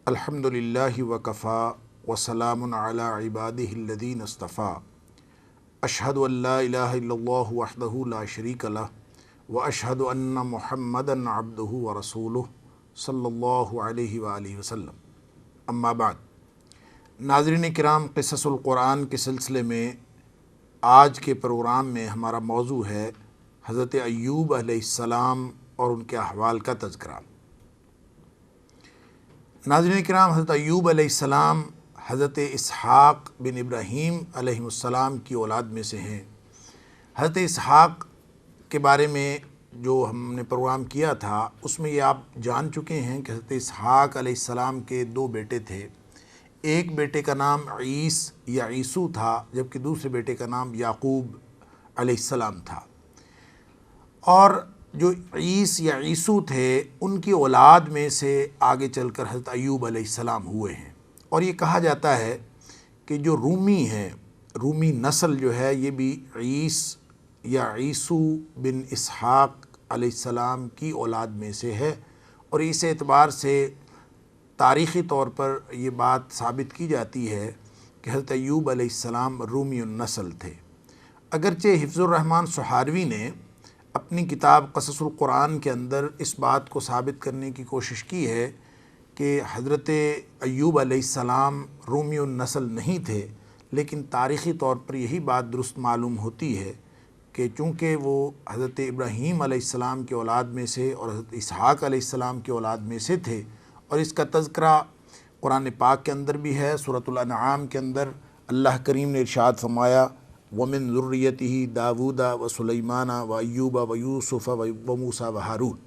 الحمدللہ وکفا وسلام علی عبادہ الذین اصطفیٰ اشہد ان لا الہ الا اللہ وحدہ لا شریک لہ واشہد ان محمدا عبدہ ورسولہ صلی اللہ علیہ وآلہ وسلم اما بعد۔ ناظرین کرام، قصص القرآن کے سلسلے میں آج کے پروگرام میں ہمارا موضوع ہے حضرت ایوب علیہ السلام اور ان کے احوال کا تذکرہ۔ ناظرین کرام، حضرت ایوب علیہ السلام حضرت اسحاق بن ابراہیم علیہ السلام کی اولاد میں سے ہیں۔ حضرت اسحاق کے بارے میں جو ہم نے پروگرام کیا تھا اس میں یہ آپ جان چکے ہیں کہ حضرت اسحاق علیہ السلام کے دو بیٹے تھے۔ ایک بیٹے کا نام عیس یا عیسو تھا، جبکہ دوسرے بیٹے کا نام یعقوب علیہ السلام تھا۔ اور جو عیس یا عیسو تھے ان کی اولاد میں سے آگے چل کر حضرت ایوب علیہ السلام ہوئے ہیں۔ اور یہ کہا جاتا ہے کہ جو رومی ہیں، رومی نسل جو ہے یہ بھی عیس یا عیسو بن اسحاق علیہ السلام کی اولاد میں سے ہے، اور اس اعتبار سے تاریخی طور پر یہ بات ثابت کی جاتی ہے کہ حضرت ایوب علیہ السلام رومی النسل تھے۔ اگرچہ حفظ الرحمن سہاروی نے اپنی کتاب قصص القرآن کے اندر اس بات کو ثابت کرنے کی کوشش کی ہے کہ حضرت ایوب علیہ السلام رومی النسل نہیں تھے، لیکن تاریخی طور پر یہی بات درست معلوم ہوتی ہے کہ چونکہ وہ حضرت ابراہیم علیہ السلام کے اولاد میں سے اور حضرت اسحاق علیہ السلام کے اولاد میں سے تھے، اور اس کا تذکرہ قرآن پاک کے اندر بھی ہے۔ سورۃ الانعام کے اندر اللہ کریم نے ارشاد فرمایا وَمِن ذُرِّيَّتِهِ داود وسلیمان وایوب ویوسف وموسیٰ وہارون،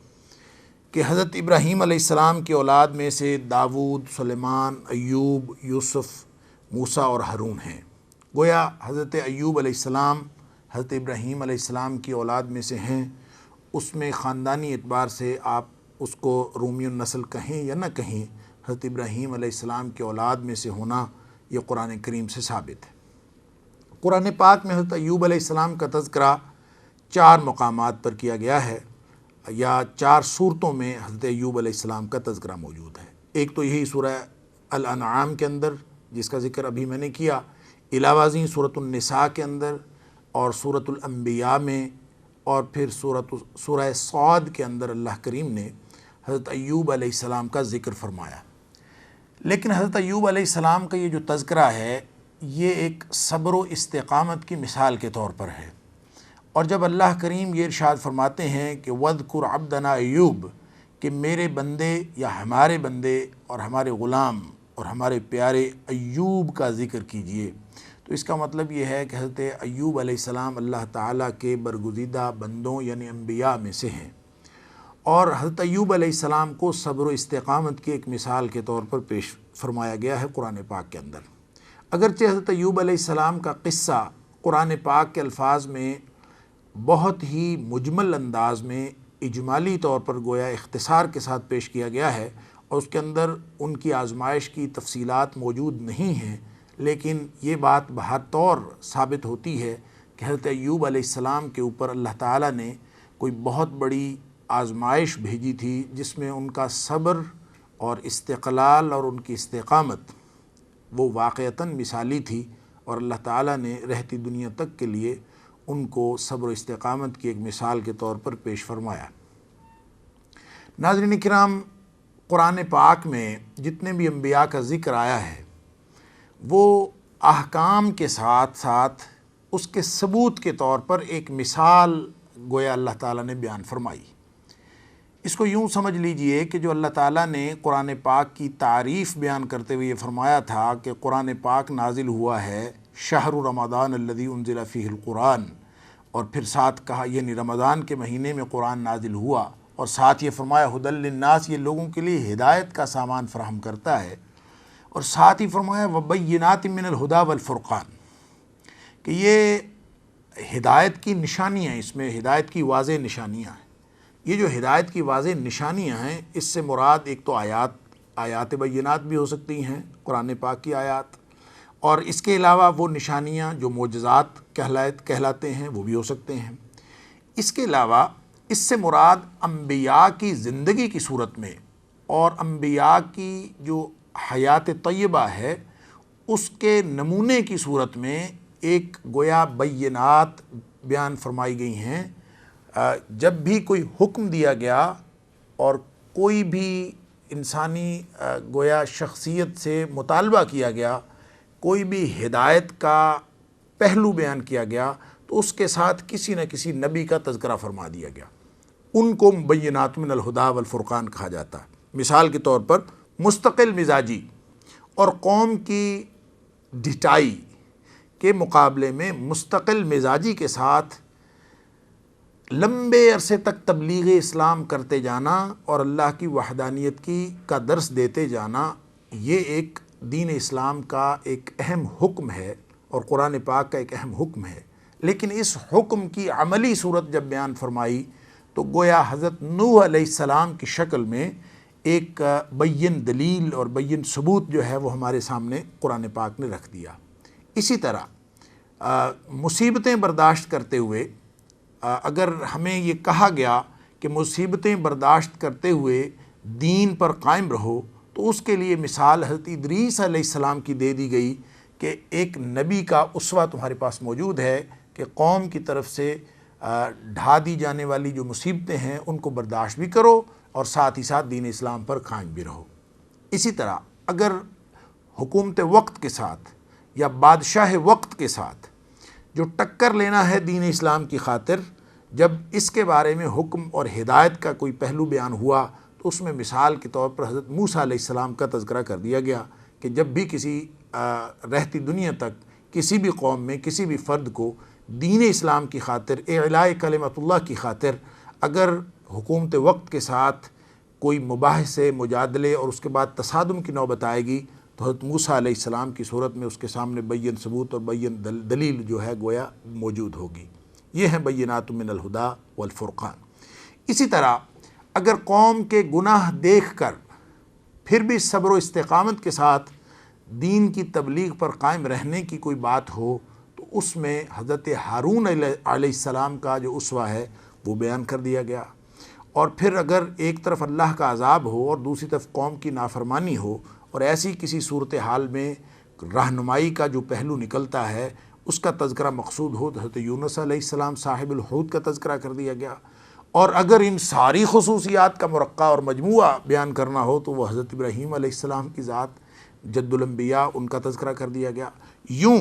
کہ حضرت ابراہیم علیہ السلام کی اولاد میں سے داود، سلیمان، ایوب، یوسف، موسیٰ اور ہارون ہیں۔ گویا حضرت ایوب علیہ السلام حضرت ابراہیم علیہ السلام کی اولاد میں سے ہیں۔ اس میں خاندانی اعتبار سے آپ اس کو رومی النسل کہیں یا نہ کہیں، حضرت ابراہیم علیہ السلام کی اولاد میں سے ہونا یہ قرآن کریم سے ثابت ہے۔ قرآن پاک میں حضرت ایوب علیہ السلام کا تذکرہ 4 مقامات پر کیا گیا ہے، یا 4 صورتوں میں حضرت ایوب علیہ السلام کا تذکرہ موجود ہے۔ ایک تو یہی سورہ الانعام کے اندر جس کا ذکر ابھی میں نے کیا، علاوہ ازیں سورۃ النساء کے اندر اور سورۃ الانبیاء میں، اور پھر سورہ صاد کے اندر اللہ کریم نے حضرت ایوب علیہ السلام کا ذکر فرمایا۔ لیکن حضرت ایوب علیہ السلام کا یہ جو تذکرہ ہے یہ ایک صبر و استقامت کی مثال کے طور پر ہے۔ اور جب اللہ کریم یہ ارشاد فرماتے ہیں کہ وَاذْكُرْ عَبْدَنَا ایوب، کہ میرے بندے یا ہمارے بندے اور ہمارے غلام اور ہمارے پیارے ایوب کا ذکر کیجئے، تو اس کا مطلب یہ ہے کہ حضرت ایوب علیہ السلام اللہ تعالیٰ کے برگزیدہ بندوں یعنی انبیاء میں سے ہیں، اور حضرت ایوب علیہ السلام کو صبر و استقامت کی ایک مثال کے طور پر پیش فرمایا گیا ہے قرآن پاک کے اندر۔ اگرچہ حضرت ایوب علیہ السلام کا قصہ قرآن پاک کے الفاظ میں بہت ہی مجمل انداز میں اجمالی طور پر گویا اختصار کے ساتھ پیش کیا گیا ہے، اور اس کے اندر ان کی آزمائش کی تفصیلات موجود نہیں ہیں، لیکن یہ بات بہرطور ثابت ہوتی ہے کہ حضرت ایوب علیہ السلام کے اوپر اللہ تعالیٰ نے کوئی بہت بڑی آزمائش بھیجی تھی، جس میں ان کا صبر اور استقلال اور ان کی استقامت وہ واقعتاً مثالی تھی، اور اللہ تعالیٰ نے رہتی دنیا تک کے لیے ان کو صبر و استقامت کی ایک مثال کے طور پر پیش فرمایا۔ ناظرین کرام، قرآن پاک میں جتنے بھی انبیاء کا ذکر آیا ہے وہ احکام کے ساتھ ساتھ اس کے ثبوت کے طور پر ایک مثال گویا اللہ تعالیٰ نے بیان فرمائی۔ اس کو یوں سمجھ لیجئے کہ جو اللہ تعالیٰ نے قرآن پاک کی تعریف بیان کرتے ہوئے یہ فرمایا تھا کہ قرآن پاک نازل ہوا ہے شہر رمضان الذی انزل فیہ القرآن، اور پھر ساتھ کہا یعنی رمضان کے مہینے میں قرآن نازل ہوا، اور ساتھ یہ فرمایا ھدی للناس، یہ لوگوں کے لیے ہدایت کا سامان فراہم کرتا ہے، اور ساتھ ہی فرمایا وبینات من الہدی والفرقان، کہ یہ ہدایت کی نشانیاں، اس میں ہدایت کی واضح نشانیاں ہیں۔ یہ جو ہدایت کی واضح نشانیاں ہیں اس سے مراد ایک تو آیات بینات بھی ہو سکتی ہیں، قرآن پاک کی آیات، اور اس کے علاوہ وہ نشانیاں جو معجزات کہلاتے ہیں وہ بھی ہو سکتے ہیں۔ اس کے علاوہ اس سے مراد انبیاء کی زندگی کی صورت میں اور انبیاء کی جو حیات طیبہ ہے اس کے نمونے کی صورت میں ایک گویا بینات بیان فرمائی گئی ہیں۔ جب بھی کوئی حکم دیا گیا اور کوئی بھی انسانی گویا شخصیت سے مطالبہ کیا گیا، کوئی بھی ہدایت کا پہلو بیان کیا گیا، تو اس کے ساتھ کسی نہ کسی نبی کا تذکرہ فرما دیا گیا۔ ان کو مبینات من الہدی والفرقان کہا جاتا ہے۔ مثال کے طور پر مستقل مزاجی اور قوم کی ڈھٹائی کے مقابلے میں مستقل مزاجی کے ساتھ لمبے عرصے تک تبلیغ اسلام کرتے جانا اور اللہ کی وحدانیت کا درس دیتے جانا، یہ ایک دین اسلام کا ایک اہم حکم ہے اور قرآن پاک کا ایک اہم حکم ہے۔ لیکن اس حکم کی عملی صورت جب بیان فرمائی تو گویا حضرت نوح علیہ السلام کی شکل میں ایک بین دلیل اور بین ثبوت جو ہے وہ ہمارے سامنے قرآن پاک نے رکھ دیا۔ اسی طرح مصیبتیں برداشت کرتے ہوئے اگر ہمیں یہ کہا گیا کہ مصیبتیں برداشت کرتے ہوئے دین پر قائم رہو، تو اس کے لیے مثال حضرت ادریس علیہ السلام کی دے دی گئی کہ ایک نبی کا اسوہ تمہارے پاس موجود ہے کہ قوم کی طرف سے ڈھا دی جانے والی جو مصیبتیں ہیں ان کو برداشت بھی کرو اور ساتھ ہی ساتھ دین اسلام پر قائم بھی رہو۔ اسی طرح اگر حکومت وقت کے ساتھ یا بادشاہ وقت کے ساتھ جو ٹکر لینا ہے دین اسلام کی خاطر، جب اس کے بارے میں حکم اور ہدایت کا کوئی پہلو بیان ہوا تو اس میں مثال کے طور پر حضرت موسیٰ علیہ السلام کا تذکرہ کر دیا گیا کہ جب بھی کسی رہتی دنیا تک کسی بھی قوم میں کسی بھی فرد کو دین اسلام کی خاطر، اعلاء کلمت اللہ کی خاطر اگر حکومت وقت کے ساتھ کوئی مباحثے، مجادلے اور اس کے بعد تصادم کی نوبت آئے گی تو حضرت موسیٰ علیہ السلام کی صورت میں اس کے سامنے بین ثبوت اور بین دلیل جو ہے گویا موجود ہوگی۔ یہ ہیں بینات من الہدی والفرقان۔ اسی طرح اگر قوم کے گناہ دیکھ کر پھر بھی صبر و استقامت کے ساتھ دین کی تبلیغ پر قائم رہنے کی کوئی بات ہو تو اس میں حضرت ہارون علیہ السلام کا جو اسوہ ہے وہ بیان کر دیا گیا۔ اور پھر اگر ایک طرف اللہ کا عذاب ہو اور دوسری طرف قوم کی نافرمانی ہو اور ایسی کسی صورتحال میں رہنمائی کا جو پہلو نکلتا ہے اس کا تذکرہ مقصود ہو تو حضرت یونس علیہ السلام صاحب الحوت کا تذکرہ کر دیا گیا۔ اور اگر ان ساری خصوصیات کا مرقع اور مجموعہ بیان کرنا ہو تو وہ حضرت ابراہیم علیہ السلام کی ذات، جد الانبیاء، ان کا تذکرہ کر دیا گیا۔ یوں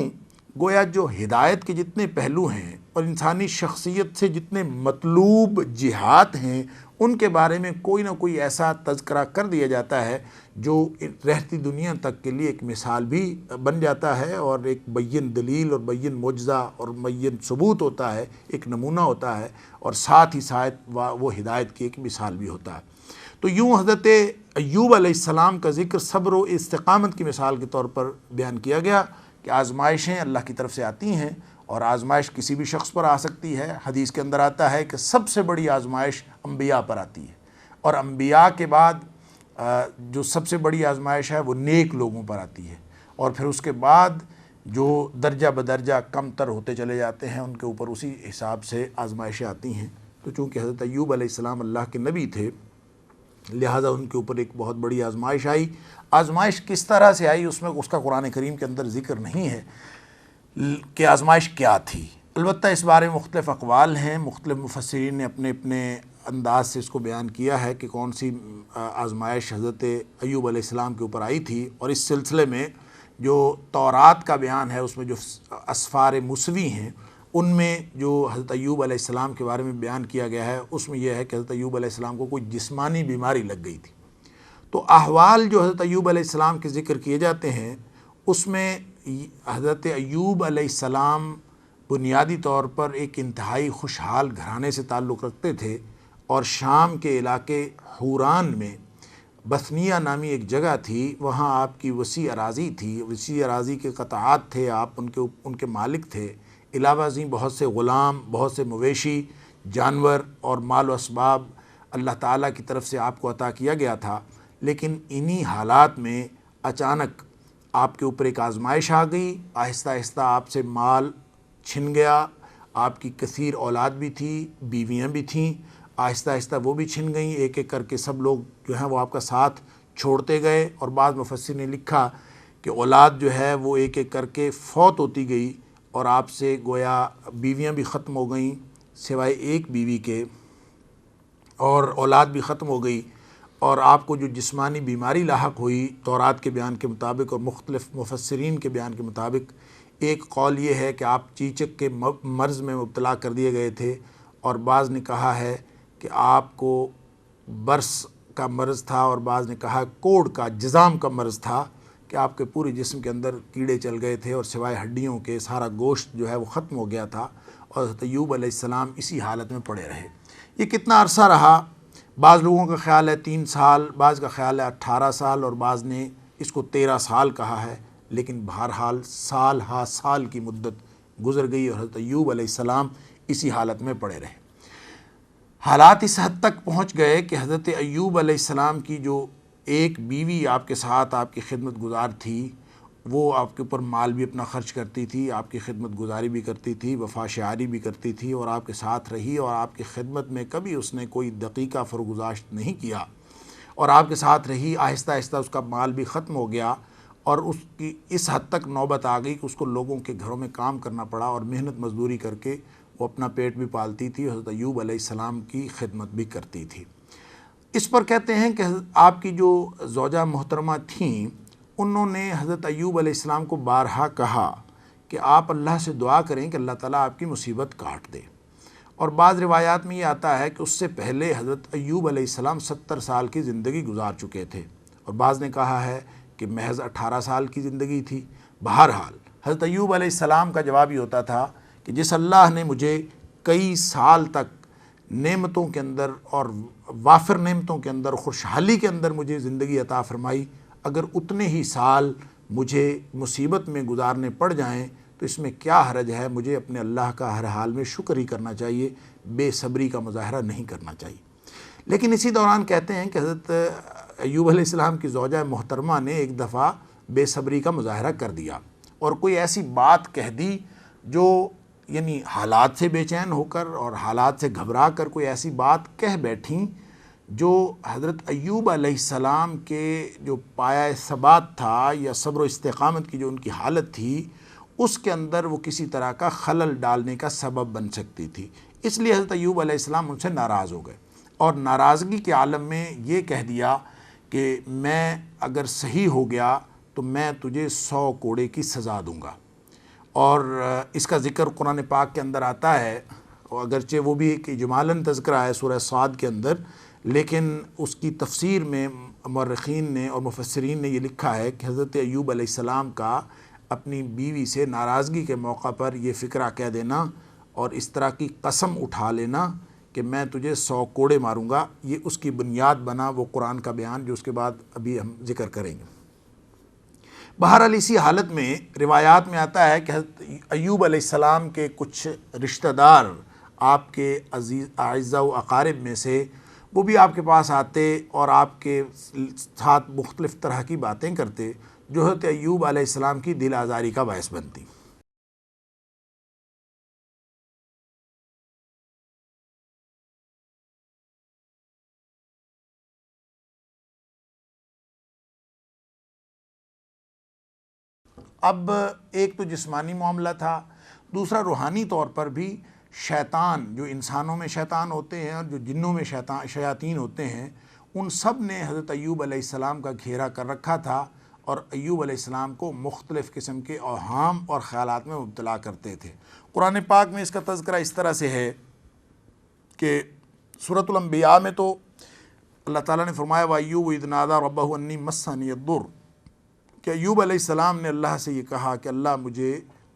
گویا جو ہدایت کے جتنے پہلو ہیں اور انسانی شخصیت سے جتنے مطلوب جہات ہیں ان کے بارے میں کوئی نہ کوئی ایسا تذکرہ کر دیا جاتا ہے جو رہتی دنیا تک کے لیے ایک مثال بھی بن جاتا ہے اور ایک بین دلیل اور بین معجزہ اور بین ثبوت ہوتا ہے، ایک نمونہ ہوتا ہے اور ساتھ ہی ساتھ وہ ہدایت کی ایک مثال بھی ہوتا ہے۔ تو یوں حضرت ایوب علیہ السلام کا ذکر صبر و استقامت کی مثال کے طور پر بیان کیا گیا کہ آزمائشیں اللہ کی طرف سے آتی ہیں اور آزمائش کسی بھی شخص پر آ سکتی ہے۔ حدیث کے اندر آتا ہے کہ سب سے بڑی آزمائش انبیاء پر آتی ہے اور انبیاء کے بعد جو سب سے بڑی آزمائش ہے وہ نیک لوگوں پر آتی ہے، اور پھر اس کے بعد جو درجہ بدرجہ کم تر ہوتے چلے جاتے ہیں ان کے اوپر اسی حساب سے آزمائشیں آتی ہیں۔ تو چونکہ حضرت ایوب علیہ السلام اللہ کے نبی تھے لہٰذا ان کے اوپر ایک بہت بڑی آزمائش آئی۔ آزمائش کس طرح سے آئی اس کا قرآن کریم کے اندر ذکر نہیں ہے کہ آزمائش کیا تھی۔ البتہ اس بارے میں مختلف اقوال ہیں، مختلف مفسرین نے اپنے اپنے انداز سے اس کو بیان کیا ہے کہ کون سی آزمائش حضرت ایوب علیہ السلام کے اوپر آئی تھی، اور اس سلسلے میں جو تورات کا بیان ہے اس میں جو اسفار مسوی ہیں ان میں جو حضرت ایوب علیہ السلام کے بارے میں بیان کیا گیا ہے اس میں یہ ہے کہ حضرت ایوب علیہ السلام کو کوئی جسمانی بیماری لگ گئی تھی۔ تو احوال جو حضرت ایوب علیہ السلام کے ذکر کیے جاتے ہیں اس میں حضرت ایوب علیہ السلام بنیادی طور پر ایک انتہائی خوشحال گھرانے سے تعلق رکھتے تھے، اور شام کے علاقے حوران میں بثنیہ نامی ایک جگہ تھی، وہاں آپ کی وسیع اراضی تھی، وسیع اراضی کے قطعات تھے، آپ ان کے مالک تھے۔ علاوہ ازیں بہت سے غلام، بہت سے مویشی جانور اور مال و اسباب اللہ تعالیٰ کی طرف سے آپ کو عطا کیا گیا تھا۔ لیکن انہی حالات میں اچانک آپ کے اوپر ایک آزمائش آ گئی، آہستہ آہستہ آپ سے مال چھن گیا، آپ کی کثیر اولاد بھی تھی، بیویاں بھی تھیں، آہستہ آہستہ وہ بھی چھن گئیں، ایک ایک کر کے سب لوگ جو ہیں وہ آپ کا ساتھ چھوڑتے گئے، اور بعض مفسرین نے لکھا کہ اولاد جو ہے وہ ایک ایک کر کے فوت ہوتی گئی، اور آپ سے گویا بیویاں بھی ختم ہو گئیں سوائے ایک بیوی کے، اور اولاد بھی ختم ہو گئی، اور آپ کو جو جسمانی بیماری لاحق ہوئی تورات کے بیان کے مطابق اور مختلف مفسرین کے بیان کے مطابق، ایک قول یہ ہے کہ آپ چیچک کے مرض میں مبتلا کر دیے گئے تھے، اور بعض نے کہا ہے کہ آپ کو برس کا مرض تھا، اور بعض نے کہا کوڑ کا جزام کا مرض تھا کہ آپ کے پورے جسم کے اندر کیڑے چل گئے تھے، اور سوائے ہڈیوں کے سارا گوشت جو ہے وہ ختم ہو گیا تھا، اور حضرت ایوب علیہ السلام اسی حالت میں پڑے رہے۔ یہ کتنا عرصہ رہا؟ بعض لوگوں کا خیال ہے 3 سال، بعض کا خیال ہے 18 سال، اور بعض نے اس کو 13 سال کہا ہے، لیکن بہرحال سال ہا سال کی مدت گزر گئی، اور حضرت ایوب علیہ السلام اسی حالت میں پڑے رہے۔ حالات اس حد تک پہنچ گئے کہ حضرت ایوب علیہ السلام کی جو ایک بیوی آپ کے ساتھ آپ کی خدمت گزار تھی، وہ آپ کے اوپر مال بھی اپنا خرچ کرتی تھی، آپ کی خدمت گزاری بھی کرتی تھی، وفا شعاری بھی کرتی تھی، اور آپ کے ساتھ رہی، اور آپ کی خدمت میں کبھی اس نے کوئی دقیقہ فرگزاشت نہیں کیا، اور آپ کے ساتھ رہی۔ آہستہ آہستہ اس کا مال بھی ختم ہو گیا، اور اس کی اس حد تک نوبت آ گئی کہ اس کو لوگوں کے گھروں میں کام کرنا پڑا، اور محنت مزدوری کر کے وہ اپنا پیٹ بھی پالتی تھی، حضرت ایوب علیہ السلام کی خدمت بھی کرتی تھی۔ اس پر کہتے ہیں کہ آپ کی جو زوجہ محترمہ تھیں، انہوں نے حضرت ایوب علیہ السلام کو بارہا کہا کہ آپ اللہ سے دعا کریں کہ اللہ تعالیٰ آپ کی مصیبت کاٹ دے، اور بعض روایات میں یہ آتا ہے کہ اس سے پہلے حضرت ایوب علیہ السلام 70 سال کی زندگی گزار چکے تھے، اور بعض نے کہا ہے کہ محض 18 سال کی زندگی تھی۔ بہرحال حضرت ایوب علیہ السلام کا جواب یہ ہوتا تھا کہ جس اللہ نے مجھے کئی سال تک نعمتوں کے اندر اور وافر نعمتوں کے اندر، خوشحالی کے اندر مجھے زندگی عطا فرمائی، اگر اتنے ہی سال مجھے مصیبت میں گزارنے پڑ جائیں تو اس میں کیا حرج ہے؟ مجھے اپنے اللہ کا ہر حال میں شکر ہی کرنا چاہیے، بے صبری کا مظاہرہ نہیں کرنا چاہیے۔ لیکن اسی دوران کہتے ہیں کہ حضرت ایوب علیہ السلام کی زوجہ محترمہ نے ایک دفعہ بے صبری کا مظاہرہ کر دیا، اور کوئی ایسی بات کہہ دی جو یعنی حالات سے بے چین ہو کر اور حالات سے گھبرا کر کوئی ایسی بات کہہ بیٹھیں جو حضرت ایوب علیہ السلام کے جو پایہ ثبات تھا یا صبر و استقامت کی جو ان کی حالت تھی، اس کے اندر وہ کسی طرح کا خلل ڈالنے کا سبب بن سکتی تھی۔ اس لیے حضرت ایوب علیہ السلام ان سے ناراض ہو گئے، اور ناراضگی کے عالم میں یہ کہہ دیا کہ میں اگر صحیح ہو گیا تو میں تجھے 100 کوڑے کی سزا دوں گا، اور اس کا ذکر قرآن پاک کے اندر آتا ہے، اگرچہ وہ بھی ایک اجمالاً تذکرہ ہے سورہ صاد کے اندر، لیکن اس کی تفسیر میں مورخین نے اور مفسرین نے یہ لکھا ہے کہ حضرت ایوب علیہ السلام کا اپنی بیوی سے ناراضگی کے موقع پر یہ فکرہ کہہ دینا اور اس طرح کی قسم اٹھا لینا کہ میں تجھے 100 کوڑے ماروں گا، یہ اس کی بنیاد بنا وہ قرآن کا بیان جو اس کے بعد ابھی ہم ذکر کریں گے۔ بہرحال اسی حالت میں روایات میں آتا ہے کہ حضرت ایوب علیہ السلام کے کچھ رشتہ دار آپ کے عزیز اعزاء و اقارب میں سے وہ بھی آپ کے پاس آتے اور آپ کے ساتھ مختلف طرح کی باتیں کرتے جو حضرت ایوب علیہ السلام کی دل آزاری کا باعث بنتی۔ اب ایک تو جسمانی معاملہ تھا، دوسرا روحانی طور پر بھی شیطان، جو انسانوں میں شیطان ہوتے ہیں اور جو جنوں میں شیاطین ہوتے ہیں، ان سب نے حضرت ایوب علیہ السلام کا گھیرا کر رکھا تھا، اور ایوب علیہ السلام کو مختلف قسم کے اوہام اور خیالات میں مبتلا کرتے تھے۔ قرآن پاک میں اس کا تذکرہ اس طرح سے ہے کہ سورۃ الانبیاء میں تو اللہ تعالیٰ نے فرمایا وَأَيُّوبُ إِذْ نَادَىٰ رَبَّهُ أَنِّي مَسَّنِيَ الضُّرُّ، کہ ایوب علیہ السلام نے اللہ سے یہ کہا کہ اللہ مجھے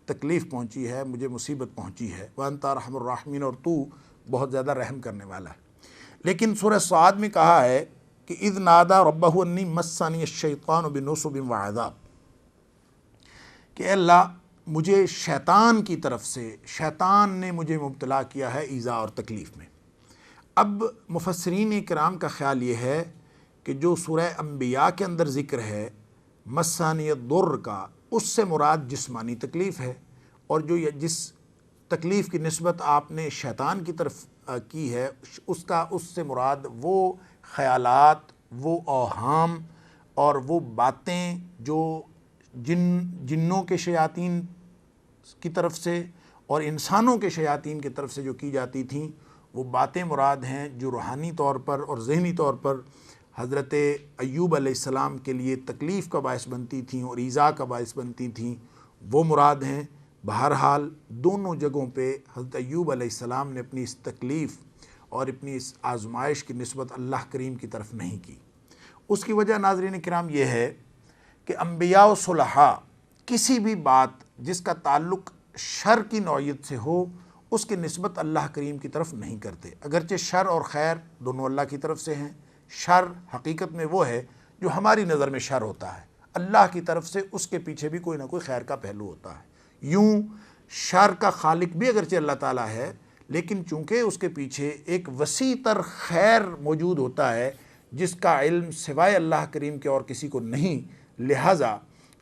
تکلیف پہنچی ہے، مجھے مصیبت پہنچی ہے، وَأَنْتَ أَرْحَمُ الرَّاحِمِينَ، اور تو بہت زیادہ رحم کرنے والا ہے۔ لیکن سورہ صاد میں کہا ہے کہ اذ نادى ربه انی مسنی الشیطان بنصب وعذاب، کہ اے اللہ مجھے شیطان کی طرف سے، شیطان نے مجھے مبتلا کیا ہے ایذا اور تکلیف میں۔ اب مفسرین کرام کا خیال یہ ہے کہ جو سورہ انبیاء کے اندر ذکر ہے مسانی الضر کا، اس سے مراد جسمانی تکلیف ہے، اور جو جس تکلیف کی نسبت آپ نے شیطان کی طرف کی ہے اس سے مراد وہ خیالات، وہ اوہام، اور وہ باتیں جو جنوں کے شیاطین کی طرف سے اور انسانوں کے شیاطین کی طرف سے جو کی جاتی تھیں، وہ باتیں مراد ہیں جو روحانی طور پر اور ذہنی طور پر حضرت ایوب علیہ السلام کے لیے تکلیف کا باعث بنتی تھیں اور ایذا کا باعث بنتی تھیں، وہ مراد ہیں۔ بہرحال دونوں جگہوں پہ حضرت ایوب علیہ السلام نے اپنی اس تکلیف اور اپنی اس آزمائش کی نسبت اللہ کریم کی طرف نہیں کی۔ اس کی وجہ ناظرین کرام یہ ہے کہ انبیاء و صلحاء کسی بھی بات جس کا تعلق شر کی نوعیت سے ہو اس کی نسبت اللہ کریم کی طرف نہیں کرتے، اگرچہ شر اور خیر دونوں اللہ کی طرف سے ہیں۔ شر حقیقت میں وہ ہے جو ہماری نظر میں شر ہوتا ہے، اللہ کی طرف سے اس کے پیچھے بھی کوئی نہ کوئی خیر کا پہلو ہوتا ہے۔ یوں شر کا خالق بھی اگرچہ اللہ تعالیٰ ہے، لیکن چونکہ اس کے پیچھے ایک وسیع تر خیر موجود ہوتا ہے جس کا علم سوائے اللہ کریم کے اور کسی کو نہیں، لہٰذا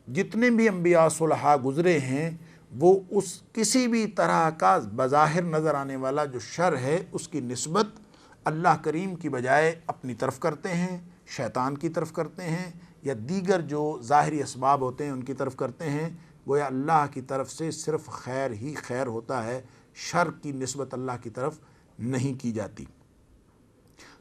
جتنے بھی انبیاء صلحاء گزرے ہیں وہ اس کسی بھی طرح کا بظاہر نظر آنے والا جو شر ہے اس کی نسبت اللہ کریم کی بجائے اپنی طرف کرتے ہیں، شیطان کی طرف کرتے ہیں، یا دیگر جو ظاہری اسباب ہوتے ہیں ان کی طرف کرتے ہیں۔ گویا اللہ کی طرف سے صرف خیر ہی خیر ہوتا ہے، شر کی نسبت اللہ کی طرف نہیں کی جاتی۔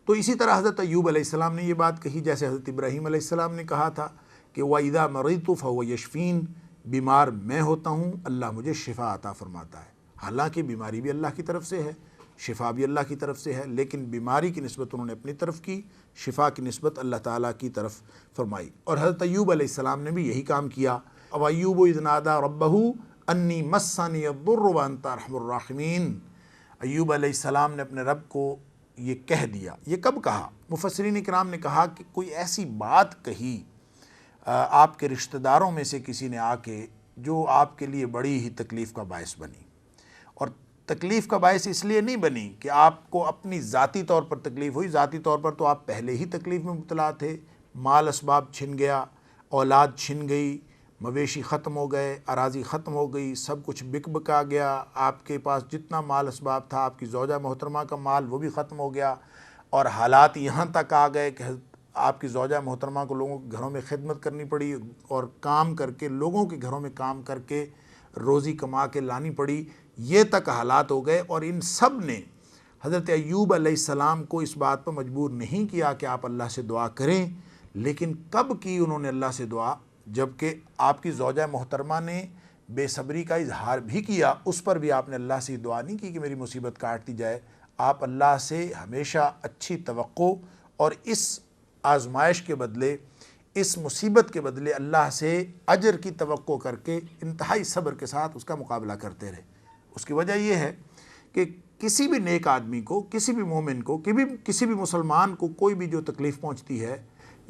تو اسی طرح حضرت ایوب علیہ السلام نے یہ بات کہی، جیسے حضرت ابراہیم علیہ السلام نے کہا تھا کہ وَإِذَا مَرِضْتُ فَهُوَ يَشْفِينِ، بیمار میں ہوتا ہوں اللہ مجھے شفا عطا فرماتا ہے۔ حالانکہ بیماری بھی اللہ کی طرف سے ہے، شفا بھی اللہ کی طرف سے ہے، لیکن بیماری کی نسبت انہوں نے اپنی طرف کی، شفا کی نسبت اللہ تعالیٰ کی طرف فرمائی۔ اور حضرت ایوب علیہ السلام نے بھی یہی کام کیا۔ وَأَيُّوبُ إِذْ نَادَىٰ رَبَّهُ أَنِّي مَسَّنِيَ الضُّرُّ وَأَنْتَ أَرْحَمُ الرَّاحِمِينَ، ایوب علیہ السلام نے اپنے رب کو یہ کہہ دیا۔ یہ کب کہا؟ مفسرین کرام نے کہا کہ کوئی ایسی بات کہی آپ کے رشتہ داروں میں سے کسی نے آ کے جو آپ کے لیے بڑی ہی تکلیف کا باعث بنی، اور تکلیف کا باعث اس لیے نہیں بنی کہ آپ کو اپنی ذاتی طور پر تکلیف ہوئی، ذاتی طور پر تو آپ پہلے ہی تکلیف میں مبتلا تھے، مال اسباب چھن گیا، اولاد چھن گئی، مویشی ختم ہو گئے، اراضی ختم ہو گئی، سب کچھ بک بکا گیا، آپ کے پاس جتنا مال اسباب تھا، آپ کی زوجہ محترمہ کا مال وہ بھی ختم ہو گیا، اور حالات یہاں تک آ گئے کہ آپ کی زوجہ محترمہ کو لوگوں کے گھروں میں خدمت کرنی پڑی اور کام کر کے لوگوں کے گھروں میں کام کر کے روزی کما کے لانی پڑی، یہ تک حالات ہو گئے۔ اور ان سب نے حضرت ایوب علیہ السلام کو اس بات پر مجبور نہیں کیا کہ آپ اللہ سے دعا کریں، لیکن کب کی انہوں نے اللہ سے دعا؟ جبکہ آپ کی زوجہ محترمہ نے بے صبری کا اظہار بھی کیا، اس پر بھی آپ نے اللہ سے دعا نہیں کی کہ میری مصیبت کاٹ دی جائے۔ آپ اللہ سے ہمیشہ اچھی توقع اور اس آزمائش کے بدلے، اس مصیبت کے بدلے اللہ سے اجر کی توقع کر کے انتہائی صبر کے ساتھ اس کا مقابلہ کرتے رہے۔ اس کی وجہ یہ ہے کہ کسی بھی نیک آدمی کو، کسی بھی مومن کو، کسی بھی مسلمان کو کوئی بھی جو تکلیف پہنچتی ہے،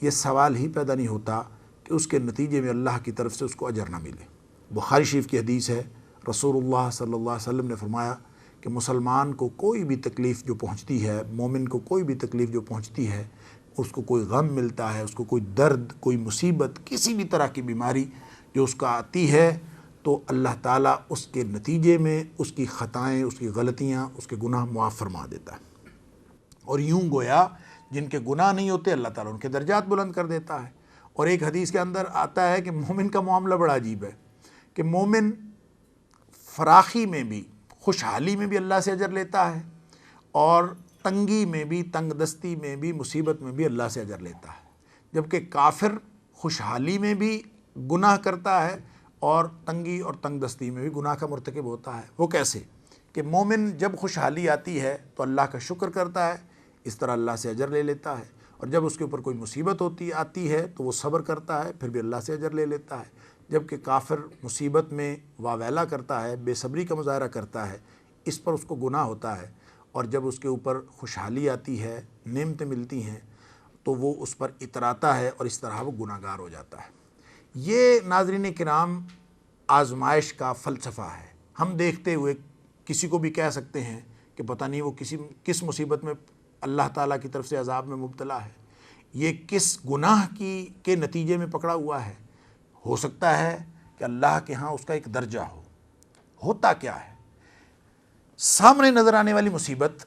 یہ سوال ہی پیدا نہیں ہوتا کہ اس کے نتیجے میں اللہ کی طرف سے اس کو اجر نہ ملے۔ بخاری شریف کی حدیث ہے، رسول اللہ صلی اللہ علیہ وسلم نے فرمایا کہ مسلمان کو کوئی بھی تکلیف جو پہنچتی ہے، مومن کو کوئی بھی تکلیف جو پہنچتی ہے، اس کو کوئی غم ملتا ہے، اس کو کوئی درد، کوئی مصیبت، کسی بھی طرح کی بیماری جو اس کا آتی ہے، تو اللہ تعالیٰ اس کے نتیجے میں اس کی خطائیں، اس کی غلطیاں، اس کے گناہ معاف فرما دیتا ہے۔ اور یوں گویا جن کے گناہ نہیں ہوتے اللہ تعالیٰ ان کے درجات بلند کر دیتا ہے۔ اور ایک حدیث کے اندر آتا ہے کہ مومن کا معاملہ بڑا عجیب ہے کہ مومن فراخی میں بھی، خوشحالی میں بھی اللہ سے اجر لیتا ہے، اور تنگی میں بھی، تنگ دستی میں بھی، مصیبت میں بھی اللہ سے اجر لیتا ہے، جبکہ کافر خوشحالی میں بھی گناہ کرتا ہے اور تنگی اور تنگ دستی میں بھی گناہ کا مرتکب ہوتا ہے۔ وہ کیسے؟ کہ مومن جب خوشحالی آتی ہے تو اللہ کا شکر کرتا ہے، اس طرح اللہ سے اجر لے لیتا ہے، اور جب اس کے اوپر کوئی مصیبت آتی ہے تو وہ صبر کرتا ہے، پھر بھی اللہ سے اجر لے لیتا ہے۔ جبکہ کافر مصیبت میں واویلا کرتا ہے، بے صبری کا مظاہرہ کرتا ہے، اس پر اس کو گناہ ہوتا ہے، اور جب اس کے اوپر خوشحالی آتی ہے، نعمتیں ملتی ہیں، تو وہ اس پر اتراتا ہے اور اس طرح وہ گناہ گار ہو جاتا ہے۔ یہ ناظرین کرام آزمائش کا فلسفہ ہے۔ ہم دیکھتے ہوئے کسی کو بھی کہہ سکتے ہیں کہ پتہ نہیں وہ کس مصیبت میں اللہ تعالیٰ کی طرف سے عذاب میں مبتلا ہے، یہ کس گناہ کے نتیجے میں پکڑا ہوا ہے۔ ہو سکتا ہے کہ اللہ کے ہاں اس کا ایک درجہ ہو۔ ہوتا کیا ہے؟ سامنے نظر آنے والی مصیبت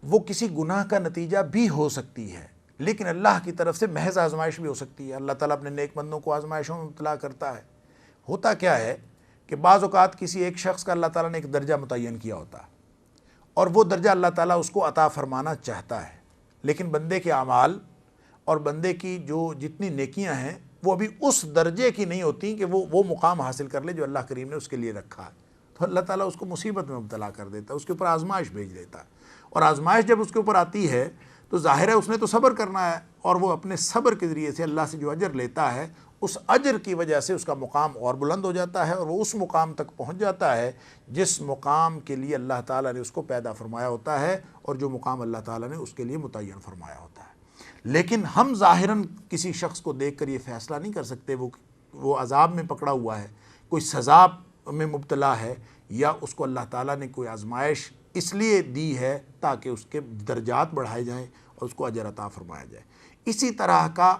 وہ کسی گناہ کا نتیجہ بھی ہو سکتی ہے، لیکن اللہ کی طرف سے محض آزمائش بھی ہو سکتی ہے۔ اللہ تعالیٰ اپنے نیک بندوں کو آزمائشوں میں مبتلا کرتا ہے۔ ہوتا کیا ہے کہ بعض اوقات کسی ایک شخص کا اللہ تعالیٰ نے ایک درجہ متعین کیا ہوتا ہے، اور وہ درجہ اللہ تعالیٰ اس کو عطا فرمانا چاہتا ہے، لیکن بندے کے اعمال اور بندے کی جو جتنی نیکیاں ہیں وہ ابھی اس درجے کی نہیں ہوتی کہ وہ مقام حاصل کر لے جو اللہ کریم نے اس کے لیے رکھا ہے۔ تو اللہ تعالیٰ اس کو مصیبت میں مبتلا کر دیتا ہے، اس کے اوپر آزمائش بھیج دیتا ہے، اور آزمائش جب اس کے اوپر آتی ہے تو ظاہر ہے اس نے تو صبر کرنا ہے، اور وہ اپنے صبر کے ذریعے سے اللہ سے جو اجر لیتا ہے اس اجر کی وجہ سے اس کا مقام اور بلند ہو جاتا ہے، اور وہ اس مقام تک پہنچ جاتا ہے جس مقام کے لیے اللہ تعالیٰ نے اس کو پیدا فرمایا ہوتا ہے، اور جو مقام اللہ تعالیٰ نے اس کے لیے متعین فرمایا ہوتا ہے۔ لیکن ہم ظاہراً کسی شخص کو دیکھ کر یہ فیصلہ نہیں کر سکتے وہ عذاب میں پکڑا ہوا ہے، کوئی سزا میں مبتلا ہے، یا اس کو اللہ تعالیٰ نے کوئی آزمائش اس لیے دی ہے تاکہ اس کے درجات بڑھائے جائیں اور اس کو اجر عطا فرمایا جائے۔ اسی طرح کا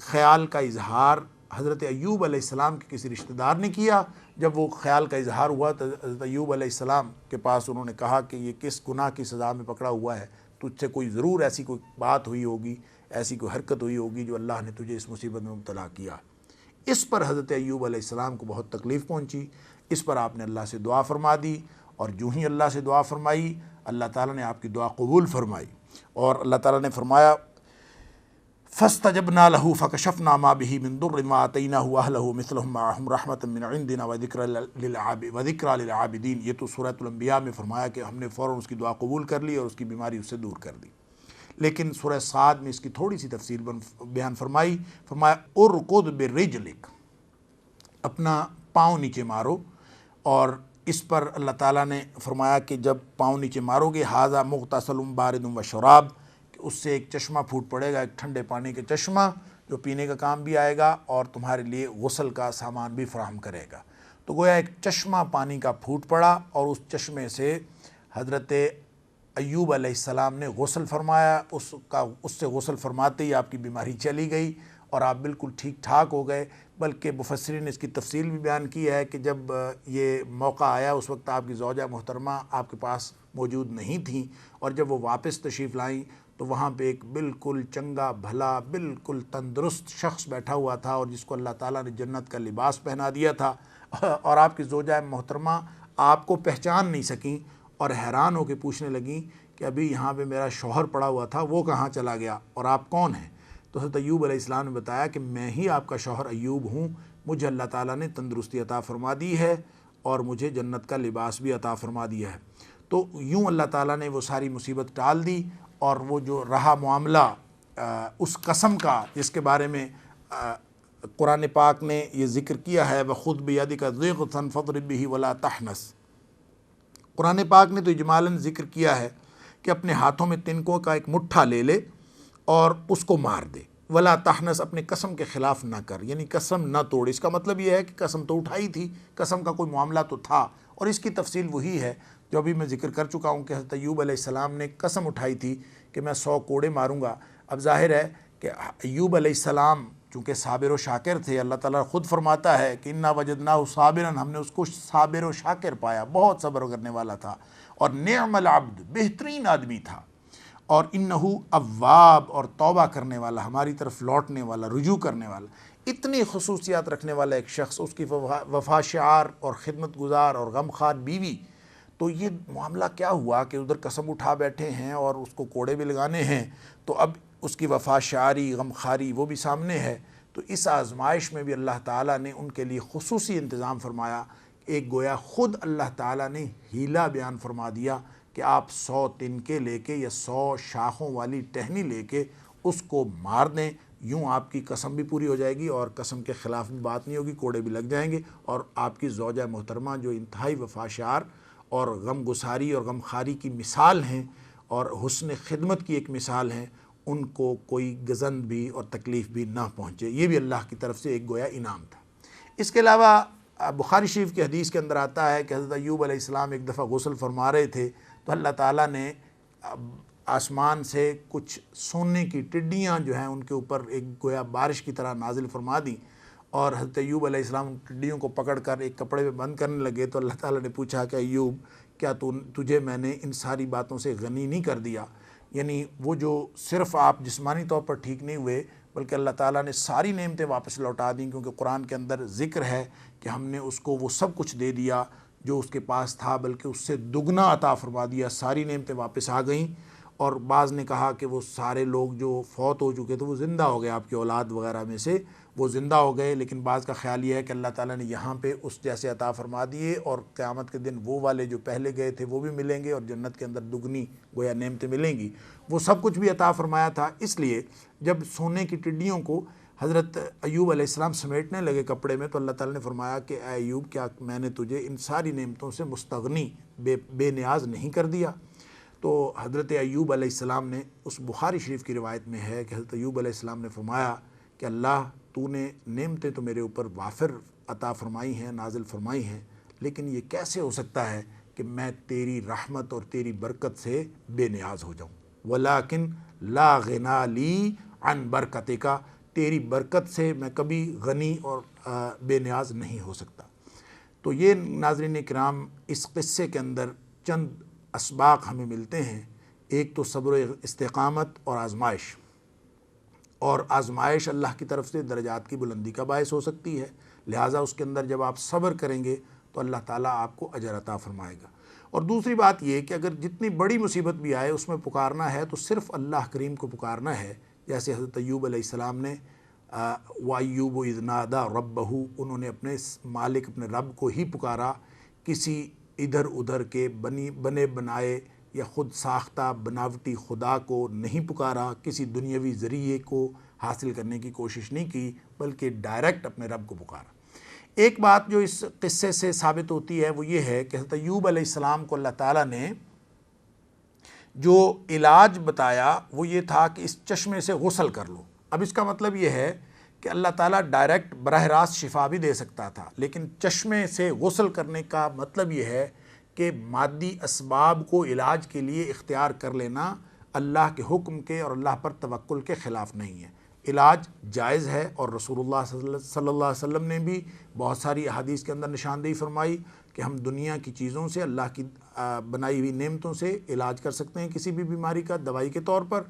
خیال کا اظہار حضرت ایوب علیہ السلام کے کسی رشتہ دار نے کیا۔ جب وہ خیال کا اظہار ہوا تو حضرت ایوب علیہ السلام کے پاس انہوں نے کہا کہ یہ کس گناہ کی سزا میں پکڑا ہوا ہے، تجھ سے کوئی ضرور ایسی کوئی بات ہوئی ہوگی، ایسی کوئی حرکت ہوئی ہوگی جو اللہ نے تجھے اس مصیبت میں مبتلا کیا۔ اس پر حضرت ایوب علیہ السلام کو بہت تکلیف پہنچی، اس پر آپ نے اللہ سے دعا فرما دی، اور جو ہی اللہ سے دعا فرمائی اللہ تعالیٰ نے آپ کی دعا قبول فرمائی، اور اللہ تعالیٰ نے فرمایا فاستجبنا له فكشفنا ما به من ضر ما آتيناه أهله مثلهم معهم رحمة من عندنا وذكرى للعابدين۔ یہ تو سورۃ الانبیاء میں فرمایا کہ ہم نے فوراً اس کی دعا قبول کر لی اور اس کی بیماری اس سے دور کر دی۔ لیکن سورہ صاد میں اس کی تھوڑی سی تفصیل بیان فرمایا ارقد برجلک، اپنا پاؤں نیچے مارو، اور اس پر اللہ تعالیٰ نے فرمایا کہ جب پاؤں نیچے مارو گے ھذا مغتسل بارد وشراب، اس سے ایک چشمہ پھوٹ پڑے گا، ایک ٹھنڈے پانی کا چشمہ جو پینے کا کام بھی آئے گا اور تمہارے لیے غسل کا سامان بھی فراہم کرے گا۔ تو گویا ایک چشمہ پانی کا پھوٹ پڑا، اور اس چشمے سے حضرت ایوب علیہ السلام نے غسل فرمایا، اس سے غسل فرماتے ہی آپ کی بیماری چلی گئی اور آپ بالکل ٹھیک ٹھاک ہو گئے۔ بلکہ مفسرین نے اس کی تفصیل بھی بیان کی ہے کہ جب یہ موقع آیا اس وقت آپ کی زوجہ محترمہ آپ کے پاس موجود نہیں تھیں، اور جب وہ واپس تشریف لائیں تو وہاں پہ ایک بالکل چنگا بھلا بالکل تندرست شخص بیٹھا ہوا تھا، اور جس کو اللہ تعالیٰ نے جنت کا لباس پہنا دیا تھا، اور آپ کی زوجہ محترمہ آپ کو پہچان نہیں سکیں اور حیران ہو کے پوچھنے لگیں کہ ابھی یہاں پہ میرا شوہر پڑا ہوا تھا، وہ کہاں چلا گیا اور آپ کون ہیں؟ تو حضرت ایوب علیہ السلام نے بتایا کہ میں ہی آپ کا شوہر ایوب ہوں، مجھے اللہ تعالیٰ نے تندرستی عطا فرما دی ہے اور مجھے جنت کا لباس بھی عطا فرما دیا ہے۔ تو یوں اللہ تعالیٰ نے وہ ساری مصیبت ٹال دی، اور وہ جو رہا معاملہ اس قسم کا جس کے بارے میں قرآن پاک نے یہ ذکر کیا ہے وَخُذْ بِيَدِكَ ضِغْثًا فَاضْرِب بِهِ وَلَا تَحْنَثْ، قرآن پاک نے تو اجمالاً ذکر کیا ہے کہ اپنے ہاتھوں میں تنکوں کا ایک مٹھا لے لے اور اس کو مار دے، ولا تحنس، اپنے قسم کے خلاف نہ کر، یعنی قسم نہ توڑ۔ اس کا مطلب یہ ہے کہ قسم تو اٹھائی تھی، قسم کا کوئی معاملہ تو تھا، اور اس کی تفصیل وہی ہے جو ابھی میں ذکر کر چکا ہوں کہ حضرت ایوب علیہ السلام نے قسم اٹھائی تھی کہ میں 100 کوڑے ماروں گا۔ اب ظاہر ہے کہ ایوب علیہ السلام چونکہ صابر و شاکر تھے، اللہ تعالیٰ خود فرماتا ہے کہ انا وجدناہ صابرا، ہم نے اس کو صابر و شاکر پایا، بہت صبر کرنے والا تھا، اور نعم العبد، بہترین آدمی تھا، اور انہ اواب، اور توبہ کرنے والا، ہماری طرف لوٹنے والا، رجوع کرنے والا۔ اتنی خصوصیات رکھنے والا ایک شخص، اس کی وفا شعار اور خدمت گزار اور غمخوار بیوی، تو یہ معاملہ کیا ہوا کہ ادھر قسم اٹھا بیٹھے ہیں اور اس کو کوڑے بھی لگانے ہیں، تو اب اس کی وفا شعاری غمخواری وہ بھی سامنے ہے۔ تو اس آزمائش میں بھی اللہ تعالیٰ نے ان کے لیے خصوصی انتظام فرمایا، ایک گویا خود اللہ تعالیٰ نے ہیلا بیان فرما دیا کہ آپ 100 تنکے لے کے یا 100 شاخوں والی ٹہنی لے کے اس کو مار دیں، یوں آپ کی قسم بھی پوری ہو جائے گی اور قسم کے خلاف بھی بات نہیں ہوگی، کوڑے بھی لگ جائیں گے، اور آپ کی زوجہ محترمہ جو انتہائی وفاشار اور غم گساری اور غم خاری کی مثال ہیں اور حسن خدمت کی ایک مثال ہیں، ان کو کوئی گزند بھی اور تکلیف بھی نہ پہنچے۔ یہ بھی اللہ کی طرف سے ایک گویا انعام تھا۔ اس کے علاوہ بخاری شریف کی حدیث کے اندر آتا ہے کہ حضرت ایوب علیہ السلام ایک دفعہ غسل فرما رہے تھے تو اللہ تعالیٰ نے آسمان سے کچھ سونے کی ٹڈیاں جو ہیں ان کے اوپر ایک گویا بارش کی طرح نازل فرما دیں، اور حضرت ایوب علیہ السلام ان ٹڈیوں کو پکڑ کر ایک کپڑے میں بند کرنے لگے تو اللہ تعالیٰ نے پوچھا کہ ایوب، کیا تجھے میں نے ان ساری باتوں سے غنی نہیں کر دیا؟ یعنی وہ جو صرف آپ جسمانی طور پر ٹھیک نہیں ہوئے بلکہ اللہ تعالیٰ نے ساری نعمتیں واپس لوٹا دیں، کیونکہ قرآن کے اندر ذکر ہے کہ ہم نے اس کو وہ سب کچھ دے دیا جو اس کے پاس تھا، بلکہ اس سے دگنا عطا فرما دیا، ساری نعمتیں واپس آ گئیں۔ اور بعض نے کہا کہ وہ سارے لوگ جو فوت ہو چکے تھے وہ زندہ ہو گئے، آپ کی اولاد وغیرہ میں سے وہ زندہ ہو گئے، لیکن بعض کا خیال یہ ہے کہ اللہ تعالیٰ نے یہاں پہ اس جیسے عطا فرما دیے، اور قیامت کے دن وہ والے جو پہلے گئے تھے وہ بھی ملیں گے، اور جنت کے اندر دگنی گویا نعمتیں ملیں گی، وہ سب کچھ بھی عطا فرمایا تھا۔ اس لیے جب سونے کی ٹڈیوں کو حضرت ایوب علیہ السلام سمیٹنے لگے کپڑے میں، تو اللہ تعالیٰ نے فرمایا کہ اے ایوب، کیا میں نے تجھے ان ساری نعمتوں سے مستغنی بے نیاز نہیں کر دیا؟ تو حضرت ایوب علیہ السلام نے، اس بخاری شریف کی روایت میں ہے کہ حضرت ایوب علیہ السلام نے فرمایا کہ اللہ، تو نے نعمتیں تو میرے اوپر وافر عطا فرمائی ہیں، نازل فرمائی ہیں، لیکن یہ کیسے ہو سکتا ہے کہ میں تیری رحمت اور تیری برکت سے بے نیاز ہو جاؤں؟ ولیکن لا غنا لی عن برکتک، تیری برکت سے میں کبھی غنی اور بے نیاز نہیں ہو سکتا۔ تو یہ ناظرین کرام، اس قصے کے اندر چند اسباق ہمیں ملتے ہیں۔ ایک تو صبر و استقامت اور آزمائش، اور آزمائش اللہ کی طرف سے درجات کی بلندی کا باعث ہو سکتی ہے، لہٰذا اس کے اندر جب آپ صبر کریں گے تو اللہ تعالیٰ آپ کو اجر عطا فرمائے گا۔ اور دوسری بات یہ کہ اگر جتنی بڑی مصیبت بھی آئے اس میں پکارنا ہے تو صرف اللہ کریم کو پکارنا ہے، جیسے حضرت ایوب علیہ السلام نے وَأَيُّوبُ إِذْ نَادَىٰ رَبَّهُ، انہوں نے اپنے مالک، اپنے رب کو ہی پکارا، کسی ادھر ادھر کے بنے بنائے یا خود ساختہ بناوٹی خدا کو نہیں پکارا، کسی دنیاوی ذریعے کو حاصل کرنے کی کوشش نہیں کی، بلکہ ڈائریکٹ اپنے رب کو پکارا۔ ایک بات جو اس قصے سے ثابت ہوتی ہے وہ یہ ہے کہ حضرت ایوب علیہ السلام کو اللہ تعالیٰ نے جو علاج بتایا وہ یہ تھا کہ اس چشمے سے غسل کر لو۔ اب اس کا مطلب یہ ہے کہ اللہ تعالیٰ ڈائریکٹ براہ راست شفا بھی دے سکتا تھا، لیکن چشمے سے غسل کرنے کا مطلب یہ ہے کہ مادی اسباب کو علاج کے لیے اختیار کر لینا اللہ کے حکم کے اور اللہ پر توکل کے خلاف نہیں ہے۔ علاج جائز ہے، اور رسول اللہ صلی اللہ علیہ وسلم نے بھی بہت ساری احادیث کے اندر نشاندہی فرمائی کہ ہم دنیا کی چیزوں سے، اللہ کی بنائی ہوئی نعمتوں سے علاج کر سکتے ہیں کسی بھی بیماری کا دوائی کے طور پر۔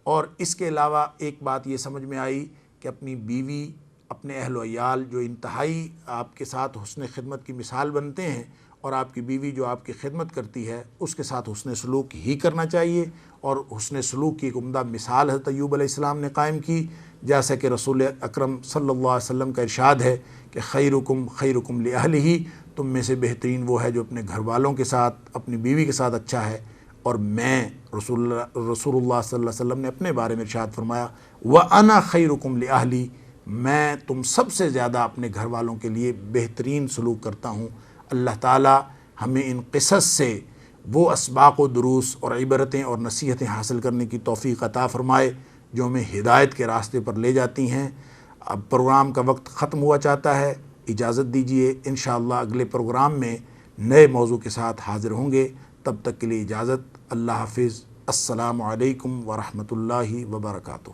اور اس کے علاوہ ایک بات یہ سمجھ میں آئی کہ اپنی بیوی، اپنے اہل و عیال جو انتہائی آپ کے ساتھ حسن خدمت کی مثال بنتے ہیں، اور آپ کی بیوی جو آپ کی خدمت کرتی ہے اس کے ساتھ حسن سلوک ہی کرنا چاہیے، اور حسن سلوک کی ایک عمدہ مثال حضرت ایوب علیہ السلام نے قائم کی، جیسا کہ رسول اکرم صلی اللہ علیہ وسلم کا ارشاد ہے کہ خیرکم خیرکم لأہلہ، تم میں سے بہترین وہ ہے جو اپنے گھر والوں کے ساتھ، اپنی بیوی کے ساتھ اچھا ہے۔ اور میں رسول اللہ صلی اللہ علیہ وسلم نے اپنے بارے میں ارشاد فرمایا وَأَنَا خَيْرُكُمْ لِأَهْلِي، میں تم سب سے زیادہ اپنے گھر والوں کے لیے بہترین سلوک کرتا ہوں۔ اللہ تعالیٰ ہمیں ان قصص سے وہ اسباق و دروس اور عبرتیں اور نصیحتیں حاصل کرنے کی توفیق عطا فرمائے جو ہمیں ہدایت کے راستے پر لے جاتی ہیں۔ اب پروگرام کا وقت ختم ہوا چاہتا ہے، اجازت دیجیے، انشاءاللہ اگلے پروگرام میں نئے موضوع کے ساتھ حاضر ہوں گے۔ تب تک کے لیے اجازت، اللہ حافظ، السلام علیکم ورحمۃ اللہ وبرکاتہ۔